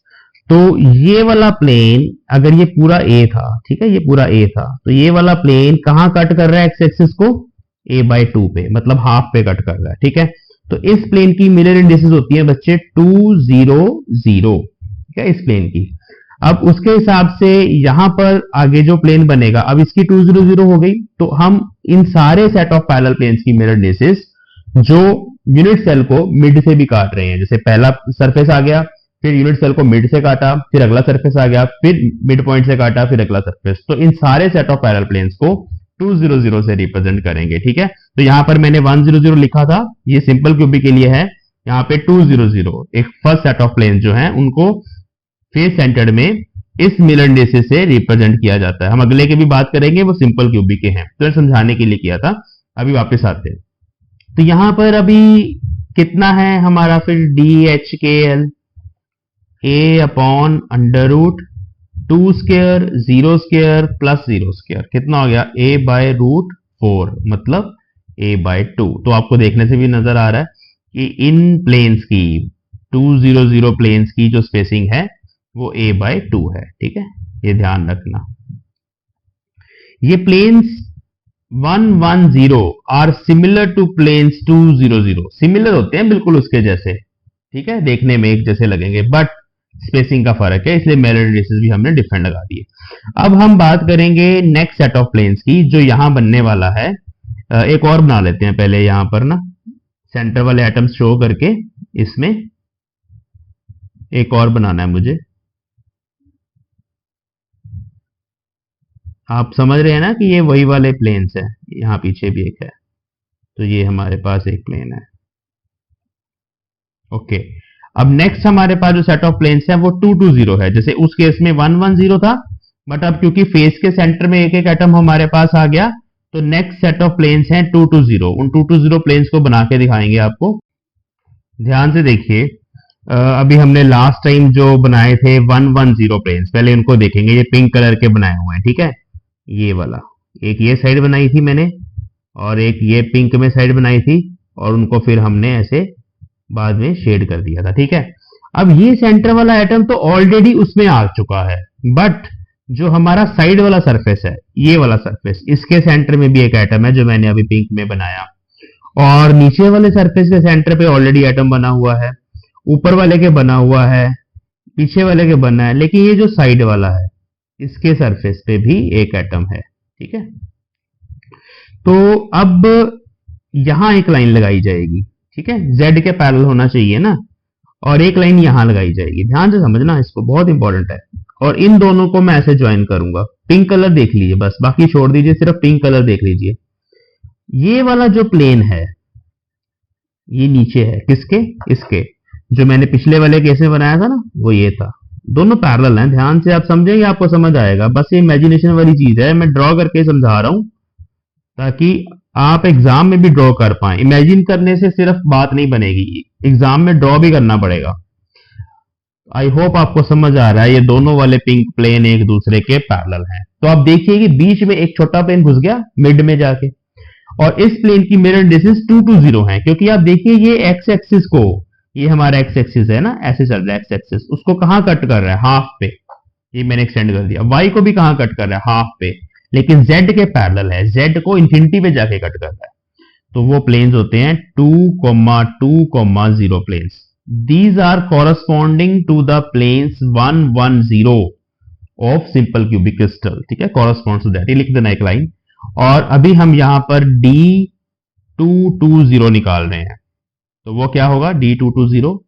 तो ये वाला प्लेन अगर ये पूरा ए था, ठीक है, ये पूरा ए था, तो ये वाला प्लेन कहां कट कर रहा है एक्स एक्सिस को, a/2 पे, मतलब हाफ पे कट कर रहा है। ठीक है, तो इस प्लेन की मिरर इंडिसेस होती है बच्चे 2 0 0, ठीक है, इस प्लेन की। अब उसके हिसाब से यहां पर आगे जो प्लेन बनेगा, अब इसकी 2 0 0 हो गई, तो हम इन सारे सेट ऑफ पैरेलल प्लेन्स की मिरर इंडिसेस जो यूनिट सेल को मिड से भी काट रहे हैं, जैसे पहला सरफेस आ गया, फिर यूनिट सेल को मिड से काटा, फिर अगला सरफेस आ गया, फिर मिड पॉइंट से काटा, फिर अगला सरफेस, तो इन सारे सेट ऑफ पैरेलल प्लेन्स को 2 0 0 से रिप्रेजेंट करेंगे। ठीक है, तो यहां पर मैंने 1 0 0 लिखा था, ये सिंपल क्यूबिक के लिए है। यहाँ पे 2 0 0 एक फर्स्ट सेट ऑफ प्लेन जो है उनको फेस सेंटर्ड में इस मिरर इंडिसेस से रिप्रेजेंट किया जाता है। हम अगले की भी बात करेंगे, वो सिंपल क्यूबिक के हैं, तो समझाने के लिए किया था। अभी वापस आते हैं, तो यहां पर अभी कितना है हमारा, फिर DHKL a/√2 square 0 square plus 0 square, कितना हो गया a/√4, मतलब a/2। तो आपको देखने से भी नजर आ रहा है कि इन प्लेन्स की 2 0 0 प्लेन्स की जो स्पेसिंग है वो a/2 है। ठीक है, ये ध्यान रखना। ये planes 1 1 0 are similar to planes 2 0 0, similar होते हैं बिल्कुल उसके जैसे, ठीक है, देखने में एक जैसे लगेंगे, बट स्पेसिंग का फर्क है, इसलिए मिरर इंडिसेस भी हमने डिफरेंट लगा दिए। अब हम बात करेंगे नेक्स्ट सेट ऑफ प्लेन्स की जो यहां बनने वाला है। एक और बना लेते हैं पहले, यहां पर ना सेंटर वाले एटम्स शो करके इसमें एक और बनाना है मुझे। आप समझ रहे हैं ना कि ये वही वाले प्लेन्स है, यहां पीछे भी एक है, तो ये हमारे पास एक प्लेन है। ओके, अब नेक्स्ट हमारे पास जो सेट ऑफ प्लेन्स है वो 2 2 0 है, जैसे उस केस में 1 1 0 था, बट अब क्योंकि फेस के सेंटर में एक एक एटम हमारे पास आ गया, तो नेक्स्ट सेट ऑफ प्लेन्स हैं 2 2 0। उन 2 2 0 प्लेन्स को बना के दिखाएंगे आपको। ध्यान से देखिए, अभी हमने लास्ट टाइम जो बनाए थे 1 1 0 प्लेन्स, पहले उनको देखेंगे। ये पिंक कलर के बनाए हुए हैं, ठीक है, ये वाला एक ये साइड बनाई थी मैंने, और एक ये पिंक में साइड बनाई थी, और उनको फिर हमने ऐसे बाद में शेड कर दिया था। ठीक है, अब ये सेंटर वाला एटम तो ऑलरेडी उसमें आ चुका है, बट जो हमारा साइड वाला सरफेस है, ये वाला सरफेस, इसके सेंटर में भी एक एटम है जो मैंने अभी पिंक में बनाया, और नीचे वाले सरफेस के सेंटर पे ऑलरेडी एटम बना हुआ है, ऊपर वाले के बना हुआ है, पीछे वाले के बना है, लेकिन ये जो साइड वाला है इसके सरफेस पे भी एक एटम है। ठीक है, तो अब यहां एक लाइन लगाई जाएगी, ठीक है, जेड के पैरेलल होना चाहिए ना, और एक लाइन यहां लगाई जाएगी। ध्यान से समझना इसको, बहुत इंपॉर्टेंट है। और इन दोनों को मैं ऐसे ज्वाइन करूंगा। पिंक कलर देख लीजिए, बस बाकी छोड़ दीजिए, सिर्फ पिंक कलर देख लीजिए। ये वाला जो प्लेन है ये नीचे है किसके, इसके, जो मैंने पिछले वाले केस में बनाया था ना, वो ये था। दोनों पैरेलल हैं, ध्यान से आप समझेंगे आपको समझ आएगा। बस ये इमेजिनेशन वाली चीज है, मैं ड्रॉ करके समझा रहा हूं ताकि आप एग्जाम में भी ड्रॉ कर पाए। इमेजिन करने से सिर्फ बात नहीं बनेगी, एग्जाम में ड्रॉ भी करना पड़ेगा। आई होप आपको समझ आ रहा है, ये दोनों वाले पिंक प्लेन एक दूसरे के पैरेलल हैं। तो आप देखिए कि बीच में एक छोटा प्लेन घुस गया मिड में जाके, और इस प्लेन की मिरर इंडिसेस 2 2 0 है, क्योंकि आप देखिए ये एक्स एक्सिस को, ये हमारा एक्स एक्सिस है ना, ऐसे चल रहा है एक्स एक्सिस, उसको कहां कट कर रहा है, हाफ पे, ये मैंने एक्सटेंड कर दिया। वाई को भी कहां कट कर रहा है, हाफ पे, लेकिन जेड के पैरेलल है, जेड को इंफिनिटी पे जाके कट कर रहा है। तो वो प्लेन्स होते हैं 2 2 0 planes. These are corresponding to the planes 1 1 0 of simple cubic crystal, ठीक है, corresponds to that, ये लिख देना एक लाइन। और अभी हम यहां पर D220 निकाल रहे हैं, तो वो क्या होगा, D220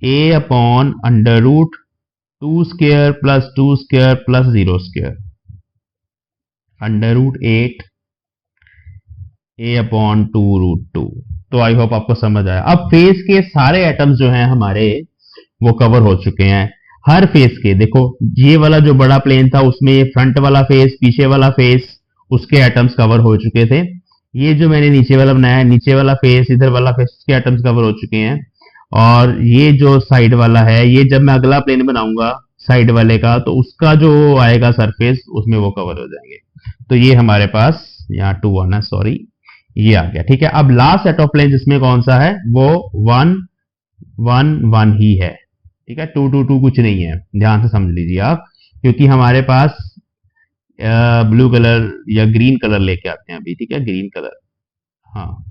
a/√2 two square plus two square plus 0 square √8 a upon 2 √2। तो आई होप आपको समझ आया। अब फेस के सारे एटम्स जो हैं हमारे वो कवर हो चुके हैं। हर फेस के देखो, ये वाला जो बड़ा प्लेन था उसमें ये फ्रंट वाला फेस, पीछे वाला फेस, उसके एटम्स कवर हो चुके थे। ये जो मैंने नीचे वाला बनाया है, नीचे वाला फेस, इधर वाला फेस, उसके एटम्स कवर हो चुके हैं। और ये जो साइड वाला है, ये जब मैं अगला प्लेन बनाऊंगा साइड वाले का, तो उसका जो आएगा सरफेस, उसमें वो कवर हो जाएंगे। तो ये हमारे पास यहाँ 2 आना, सॉरी, ये आ गया। ठीक है, अब लास्ट सेट ऑफ प्लेन इसमें कौन सा है, वो 1 1 1 ही है। ठीक है, 2 2 2 कुछ नहीं है, ध्यान से समझ लीजिए आप, क्योंकि हमारे पास ब्लू कलर या ग्रीन कलर लेके आते हैं अभी। ठीक है, ग्रीन कलर, हाँ।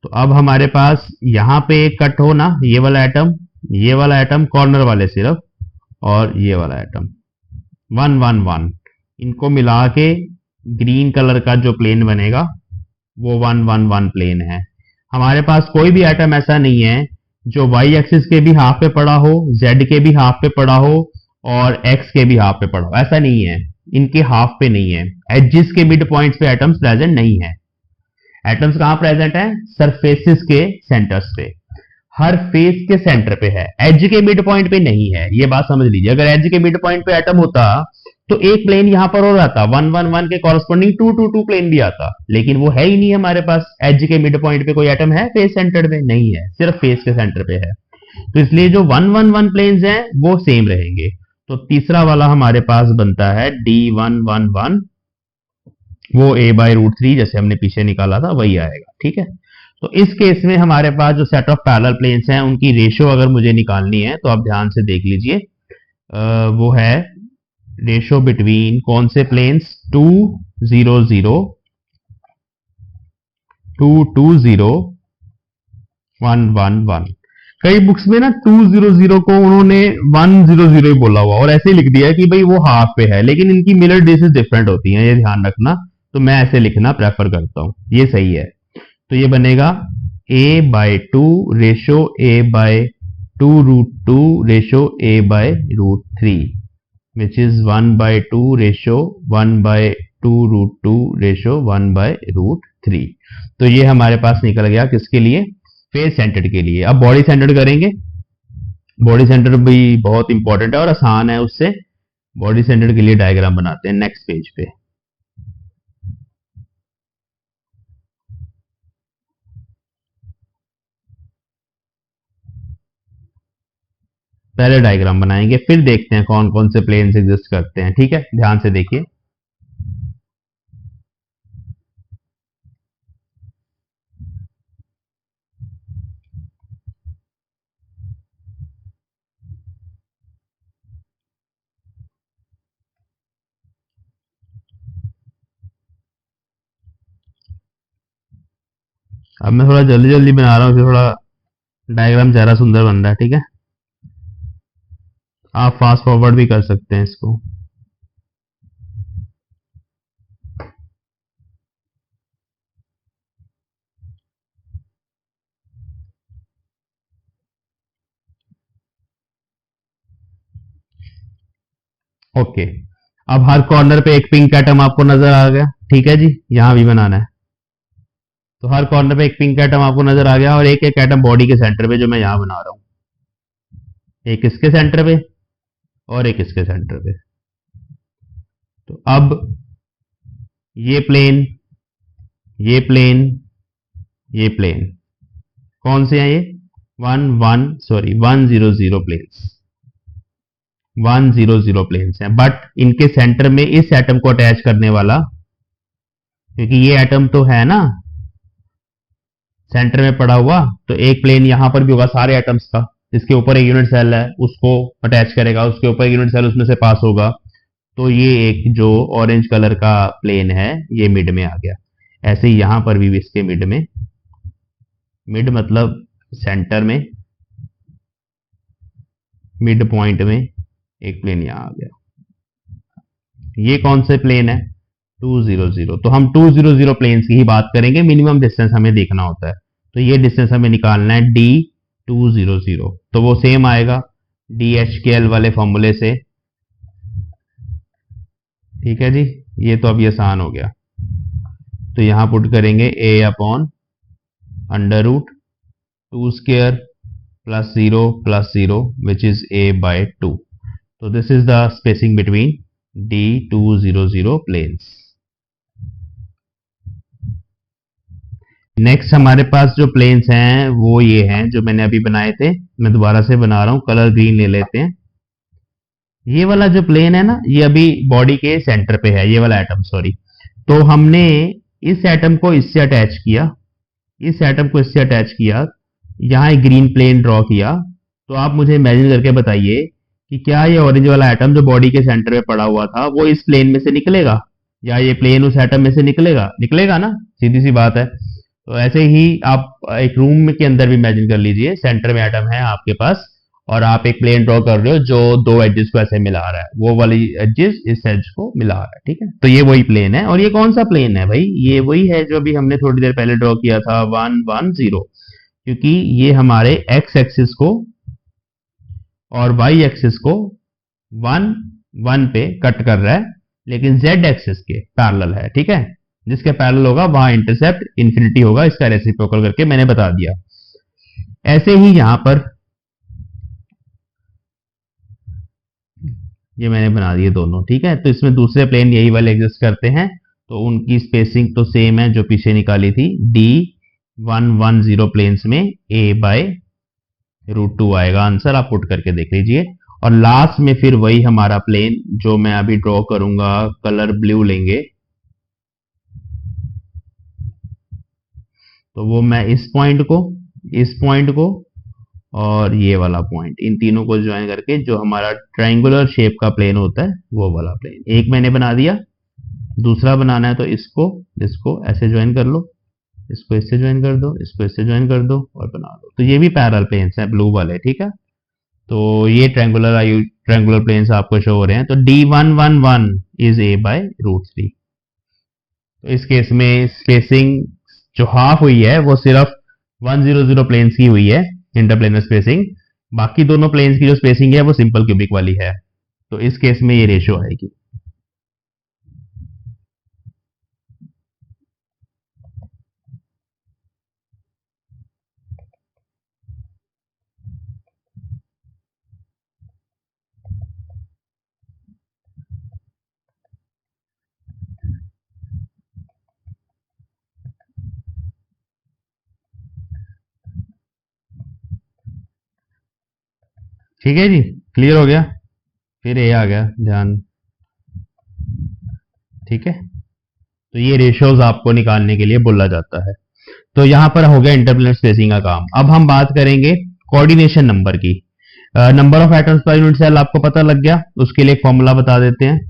तो अब हमारे पास यहाँ पे एक कट हो ना, ये वाला एटम कॉर्नर वाले सिर्फ, और ये वाला एटम 1 1 1, इनको मिला के ग्रीन कलर का जो प्लेन बनेगा वो 1 1 1 प्लेन है। हमारे पास कोई भी एटम ऐसा नहीं है जो y एक्सिस के भी हाफ पे पड़ा हो, z के भी हाफ पे पड़ा हो, और x के भी हाफ पे पड़ा हो, ऐसा नहीं है। इनके हाफ पे नहीं है, एजेस के मिड पॉइंट्स पे एटम्स प्रेजेंट नहीं है। एटम्स कहां प्रेजेंट है, सरफेसेस के सेंटर्स पे, हर फेस के सेंटर पे है, एज के मिड पॉइंट पे नहीं है। ये बात समझ लीजिए, अगर एज के मिड पॉइंट पे एटम होता तो एक प्लेन यहां पर हो जाता, 1 1 1 के कॉरस्पॉन्डिंग 2 2 2 प्लेन भी आता, लेकिन वो है ही नहीं हमारे पास। एज के मिड पॉइंट पे कोई एटम है फेस सेंटर में, नहीं है, सिर्फ फेस के सेंटर पे है। तो इसलिए जो 1 1 1 प्लेन्स हैं वो सेम रहेंगे। तो तीसरा वाला हमारे पास बनता है D1 1 1, वो a/√3 जैसे हमने पीछे निकाला था वही आएगा। ठीक है, तो इस केस में हमारे पास जो सेट ऑफ पैरेलल प्लेन्स हैं उनकी रेशियो अगर मुझे निकालनी है तो आप ध्यान से देख लीजिए, वो है रेशियो बिटवीन कौन से प्लेन्स, 2 0 0 2 2 0 1 1 1। कई बुक्स में ना 2 0 0 को उन्होंने 1 0 0 ही बोला हुआ और ऐसे लिख दिया कि भाई वो हाफ पे है, लेकिन इनकी मिलर डिजिट डिफरेंट होती हैं, ये ध्यान रखना। तो मैं ऐसे लिखना प्रेफर करता हूं, ये सही है। तो ये बनेगा a/2 ratio a/2 √2 ratio a/√3, which is 1/2 ratio 1/2 √2 ratio 1/√3। तो ये हमारे पास निकल गया किसके लिए, फेस सेंटर्ड के लिए। अब बॉडी सेंटर्ड करेंगे। बॉडी सेंटर भी बहुत इंपॉर्टेंट है और आसान है उससे। बॉडी सेंटर्ड के लिए डायग्राम बनाते हैं नेक्स्ट पेज पे। पहले डायग्राम बनाएंगे, फिर देखते हैं कौन कौन से प्लेन्स एग्जिस्ट करते हैं। ठीक है, ध्यान से देखिए। अब मैं थोड़ा जल्दी जल्दी बना रहा हूँ, फिर थोड़ा डायग्राम ज़्यादा सुंदर बन रहा है। ठीक है, आप फास्ट फॉरवर्ड भी कर सकते हैं इसको। ओके, अब हर कॉर्नर पे एक पिंक एटम आपको नजर आ गया। ठीक है जी, यहां भी बनाना है। तो हर कॉर्नर पे एक पिंक एटम आपको नजर आ गया और एक एक एटम बॉडी के सेंटर पे जो मैं यहां बना रहा हूं, एक इसके सेंटर पे और एक इसके सेंटर पे। तो अब ये प्लेन, ये प्लेन, ये प्लेन कौन से हैं, ये 1 0 0 प्लेन्स, 1 0 0 प्लेन्स हैं। बट इनके सेंटर में इस एटम को अटैच करने वाला, क्योंकि ये एटम तो है ना सेंटर में पड़ा हुआ, तो एक प्लेन यहां पर भी होगा सारे एटम्स का। इसके ऊपर एक यूनिट सेल है, उसको अटैच करेगा, उसके ऊपर एक यूनिट सेल उसमें से पास होगा। तो ये एक जो ऑरेंज कलर का प्लेन है ये मिड में आ गया। ऐसे ही यहां पर भी इसके मिड में, मिड मतलब सेंटर में, मिड पॉइंट में एक प्लेन यहां आ गया। ये कौन से प्लेन है, 2 0 0। तो हम 2 0 0 प्लेन्स की ही बात करेंगे, मिनिमम डिस्टेंस हमें देखना होता है। तो ये डिस्टेंस हमें निकालना है D 2 0 0, तो वो सेम आएगा DHKL वाले फॉर्मूले से। ठीक है जी, ये तो अभी आसान हो गया। तो यहां पुट करेंगे a upon under root 2² plus zero which is a/2। तो this is the spacing between D200 planes. Next हमारे पास जो प्लेन्स हैं वो ये हैं जो मैंने अभी बनाए थे। मैं दोबारा से बना रहा हूं, कलर ग्रीन ले लेते हैं। ये वाला जो प्लेन है ना, ये अभी बॉडी के सेंटर पे है, ये वाला एटम, सॉरी। तो हमने इस एटम को इससे अटैच किया, इस एटम को इससे अटैच किया, यहां एक ग्रीन प्लेन ड्रॉ किया। तो आप मुझे इमेजिन करके बताइए कि क्या ये ऑरेंज वाला एटम जो बॉडी के सेंटर में पड़ा हुआ था वो इस प्लेन में से निकलेगा, या ये प्लेन उस एटम में से निकलेगा? निकलेगा ना, सीधी सी बात है। तो ऐसे ही आप एक रूम के अंदर भी इमेजिन कर लीजिए, सेंटर में एटम है आपके पास, और आप एक प्लेन ड्रॉ कर रहे हो जो दो एजेस को ऐसे मिला रहा है, वो वाली एजेस इस एज को मिला रहा है। ठीक है, तो ये वही प्लेन है। और ये कौन सा प्लेन है भाई? ये वही है जो अभी हमने थोड़ी देर पहले ड्रॉ किया था, 1 1 0, क्योंकि ये हमारे एक्स एक्सिस को और वाई एक्सिस को 1 1 पे कट कर रहा है, लेकिन जेड एक्सिस के पैरेलल है। ठीक है, जिसके पैरेलल होगा वहां इंटरसेप्ट इन्फिनिटी होगा, इसका रेसिप्रोकल करके मैंने बता दिया। ऐसे ही यहां पर ये मैंने बना दिए दोनों। ठीक है, तो इसमें दूसरे प्लेन यही वाले एग्जिस्ट करते हैं, तो उनकी स्पेसिंग तो सेम है जो पीछे निकाली थी। D1 1 0 प्लेन्स में a/√2 आएगा आंसर, आप पुट करके देख लीजिए। और लास्ट में फिर वही हमारा प्लेन जो मैं अभी ड्रॉ करूंगा, कलर ब्लू लेंगे, तो वो मैं इस पॉइंट को और ये वाला पॉइंट, इन तीनों को ज्वाइन करके जो हमारा ट्रायंगुलर शेप का प्लेन होता है वो वाला प्लेन एक मैंने बना दिया। दूसरा बनाना है तो इसको ऐसे ज्वाइन कर लो, इसको इससे ज्वाइन कर दो, इसको इससे ज्वाइन कर दो और बना दो। तो ये भी पैरेलल प्लेन्स हैं ब्लू वाले। ठीक है, तो ये ट्रायंगुलर प्लेन्स आपको शो हो रहे हैं। तो D1 1 1 इज a/√3। तो इस केस में स्पेसिंग जो हाफ हुई है वो सिर्फ 1 0 0 प्लेन्स की हुई है, इंटरप्लेनर स्पेसिंग। बाकी दोनों प्लेन्स की जो स्पेसिंग है वो सिंपल क्यूबिक वाली है। तो इस केस में ये रेशियो आएगी। ठीक है जी, क्लियर हो गया? फिर ए आ गया ध्यान। ठीक है, तो ये रेशियोज आपको निकालने के लिए बोला जाता है। तो यहां पर हो गया इंटरप्लेनर स्पेसिंग का काम। अब हम बात करेंगे कोऑर्डिनेशन नंबर की। Number of atoms per unit cell आपको पता लग गया, उसके लिए एक फॉर्मूला बता देते हैं।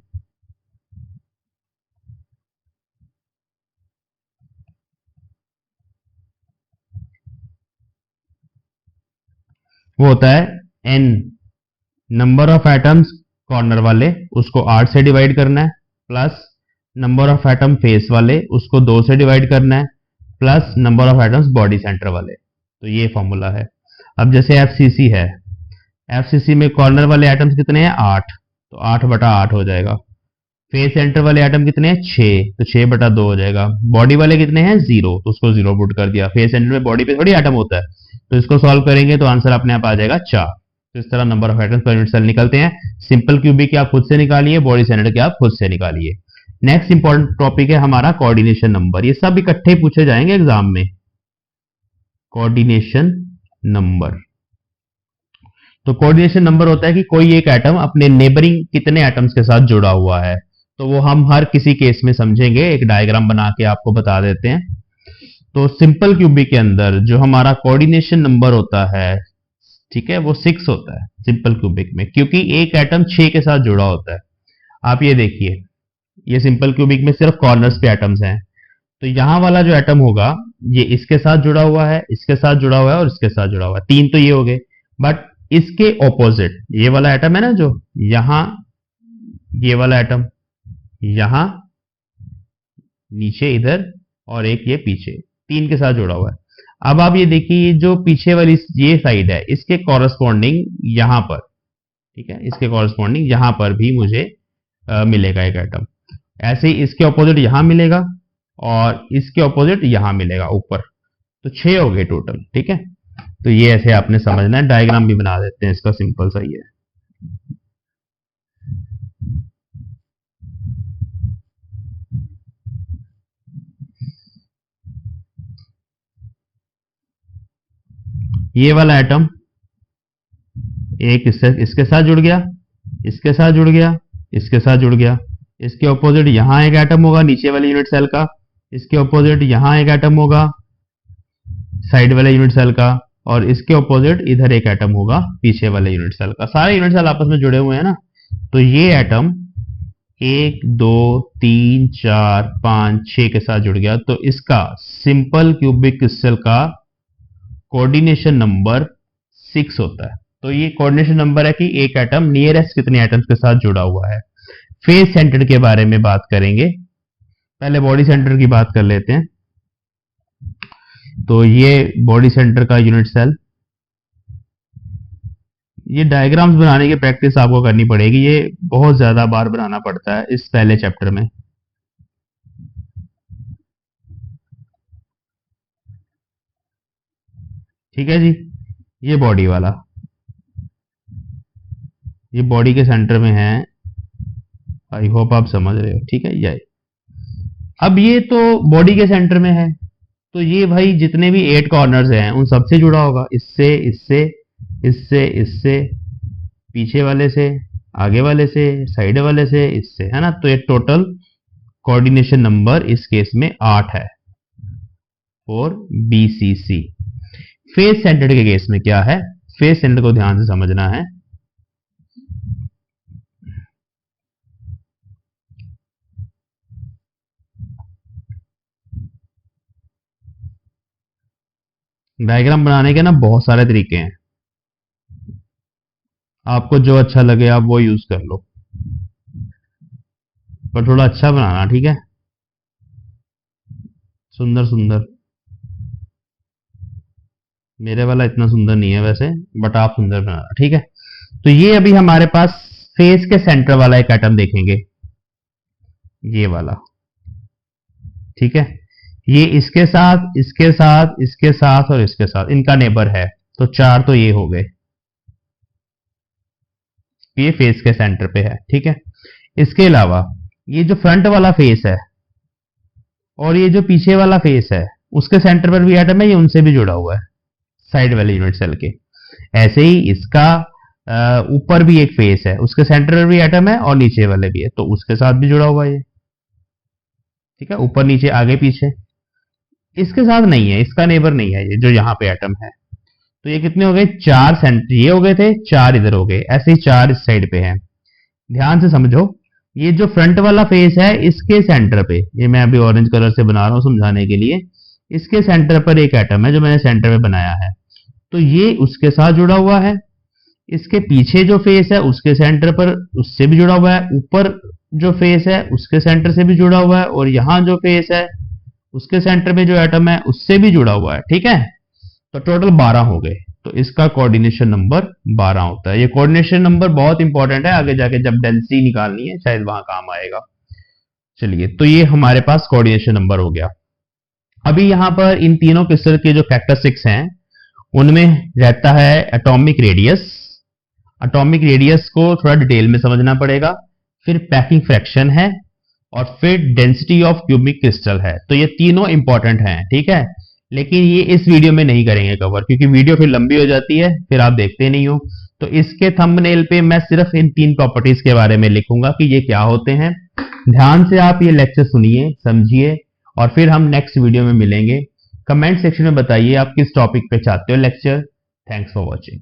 वो होता है n number of atoms corner वाले, उसको 8 से डिवाइड करना है, plus number of atom face वाले, उसको 2 से डिवाइड करना है, plus number of atoms body centre वाले। तो ये फॉर्मूला है। अब जैसे एफसीसी है, एफसीसी में कॉर्नर वाले एटम्स कितने हैं? 8, तो 8/8 हो जाएगा। फेस सेंटर वाले एटम कितने हैं? 6, तो 6/2 हो जाएगा। बॉडी वाले कितने हैं? 0, तो उसको 0 पुट कर दिया। फेस सेंटर में बॉडी पे थोड़ी एटम होता है, तो इसको सॉल्व करेंगे तो आंसर अपने आप आ जाएगा 4। तो इस तरह number of atoms per unit cell निकलते हैं। सिंपल क्यूबिक के आप खुद से निकालिए, बॉडी सेंटर के आप खुद से निकालिए। नेक्स्ट इंपॉर्टेंट टॉपिक है हमारा कोऑर्डिनेशन नंबर। ये सब इकट्ठे पूछे जाएंगे एग्जाम में। कोऑर्डिनेशन नंबर, तो कोऑर्डिनेशन नंबर होता है कि कोई एक एटम अपने नेबरिंग कितने एटम्स के साथ जुड़ा हुआ है। तो वो हम हर किसी केस में समझेंगे, एक डायग्राम बना के आपको बता देते हैं। तो सिंपल क्यूबिक के अंदर जो हमारा कोऑर्डिनेशन नंबर होता है, ठीक है, वो 6 होता है सिंपल क्यूबिक में, क्योंकि एक एटम 6 के साथ जुड़ा होता है। आप ये देखिए, ये सिंपल क्यूबिक में सिर्फ कॉर्नर्स पे एटम्स हैं। तो यहां वाला जो एटम होगा ये इसके साथ जुड़ा हुआ है, इसके साथ जुड़ा हुआ है और इसके साथ जुड़ा हुआ है। 3 तो ये हो गए, बट इसके ऑपोजिट ये वाला एटम है ना, जो यहां, ये वाला एटम यहां नीचे इधर, और एक ये पीछे, 3 के साथ जुड़ा हुआ है। अब आप ये देखिए, जो पीछे वाली ये साइड है, इसके कॉरस्पॉन्डिंग यहां पर ठीक है, इसके कॉरस्पॉन्डिंग यहां पर भी मुझे मिलेगा एक एटम। ऐसे ही इसके ऑपोजिट यहां मिलेगा और इसके ऑपोजिट यहां मिलेगा ऊपर, तो 6 हो गए टोटल। ठीक है, तो ये ऐसे आपने समझना है, डायग्राम भी बना देते हैं इसका, सिंपल सा ही है। ये वाला एटम एक इसके साथ जुड़ गया, इसके साथ जुड़ गया, इसके साथ जुड़ गया। इसके ऑपोजिट यहां एक एटम होगा नीचे वाले यूनिट सेल का, इसके ऑपोजिट यहां एक एटम होगा साइड वाले यूनिट सेल का, और इसके ऑपोजिट इधर एक एटम होगा पीछे वाले यूनिट सेल का। सारे यूनिट सेल आपस में जुड़े हुए हैं ना, तो ये एटम 1 2 3 4 5 6 के साथ जुड़ गया, तो इसका सिंपल क्यूबिक क्रिस्टल का कोऑर्डिनेशन नंबर 6 होता है। तो ये कोऑर्डिनेशन नंबर है कि एक एटम नियरेस्ट कितने एटम्स के साथ जुड़ा हुआ है। फेज सेंटर के बारे में बात करेंगे, पहले बॉडी सेंटर की बात कर लेते हैं। तो ये बॉडी सेंटर का यूनिट सेल, ये डायग्राम्स बनाने की प्रैक्टिस आपको करनी पड़ेगी, ये बहुत ज्यादा बार बनाना पड़ता है इस पहले चैप्टर में। ठीक है जी, ये बॉडी वाला, ये बॉडी के सेंटर में है, आई होप आप समझ रहे हो। ठीक है, ये अब ये तो बॉडी के सेंटर में है, तो ये भाई जितने भी 8 कॉर्नर्स हैं उन सबसे जुड़ा होगा, इससे इससे इससे इससे, पीछे वाले से, आगे वाले से, साइड वाले से, इससे, है ना। तो ये टोटल कोऑर्डिनेशन नंबर इस केस में 8 है और BCC। फेस सेंटर के केस में क्या है, फेस सेंटर को ध्यान से समझना है। डायग्राम बनाने के ना बहुत सारे तरीके हैं, आपको जो अच्छा लगे आप वो यूज कर लो, पर थोड़ा अच्छा बनाना, ठीक है, सुंदर सुंदर। मेरे वाला इतना सुंदर नहीं है वैसे, बट आप सुंदर बनाना, ठीक है। तो ये अभी हमारे पास फेस के सेंटर वाला एक एटम देखेंगे, ये वाला, ठीक है। ये इसके साथ, इसके साथ, इसके साथ और इसके साथ इनका नेबर है, तो 4 तो ये हो गए, ये फेस के सेंटर पे है, ठीक है। इसके अलावा ये जो फ्रंट वाला फेस है और ये जो पीछे वाला फेस है, उसके सेंटर पर भी एटम है, ये उनसे भी जुड़ा हुआ है साइड वाले यूनिट सेल के। ऐसे ही इसका ऊपर भी एक फेस है, उसके सेंटर पर भी एटम है और नीचे वाले भी है, तो उसके साथ भी जुड़ा हुआ है ये, ठीक है, ऊपर नीचे आगे पीछे। इसके साथ नहीं है, इसका नेबर नहीं है ये जो यहाँ पे एटम है। तो ये कितने हो गए, 4 सेंटर ये हो गए थे, 4 इधर हो गए, ऐसे ही 4 इस साइड पे हैं। ध्यान से समझो, ये जो फ्रंट वाला फेस है इसके सेंटर पे, ये मैं अभी ऑरेंज कलर से बना रहा हूं समझाने के लिए, इसके सेंटर पर एक एटम है जो मैंने सेंटर में बनाया है, तो ये उसके साथ जुड़ा हुआ है। इसके पीछे जो फेस है उसके सेंटर पर उससे भी जुड़ा हुआ है, ऊपर जो फेस है उसके सेंटर से भी जुड़ा हुआ है, और यहां जो फेस है उसके सेंटर में जो एटम है उससे भी जुड़ा हुआ है, ठीक है। तो टोटल 12 हो गए, तो इसका कोऑर्डिनेशन नंबर 12 होता है। ये कोऑर्डिनेशन नंबर बहुत इंपॉर्टेंट है, आगे जाके जब डेंसिटी निकालनी है शायद वहां काम आएगा। चलिए, तो ये हमारे पास कोऑर्डिनेशन नंबर हो गया। अभी यहां पर इन तीनों क्रिस्टल के जो कैरेक्टरिस्टिक्स हैं उनमें रहता है एटॉमिक रेडियस। एटॉमिक रेडियस को थोड़ा डिटेल में समझना पड़ेगा, फिर पैकिंग फ्रैक्शन है, और फिर डेंसिटी ऑफ क्यूबिक क्रिस्टल है। तो ये तीनों इंपॉर्टेंट हैं, ठीक है, लेकिन ये इस वीडियो में नहीं करेंगे कवर, क्योंकि वीडियो फिर लंबी हो जाती है, फिर आप देखते नहीं हो। तो इसके थंबनेल पे मैं सिर्फ इन 3 प्रॉपर्टीज के बारे में लिखूंगा कि ये क्या होते हैं। ध्यान से आप ये लेक्चर सुनिए, समझिए, और फिर हम नेक्स्ट वीडियो में मिलेंगे। कमेंट सेक्शन में बताइए आप किस टॉपिक पे चाहते हो लेक्चर। Thanks for watching.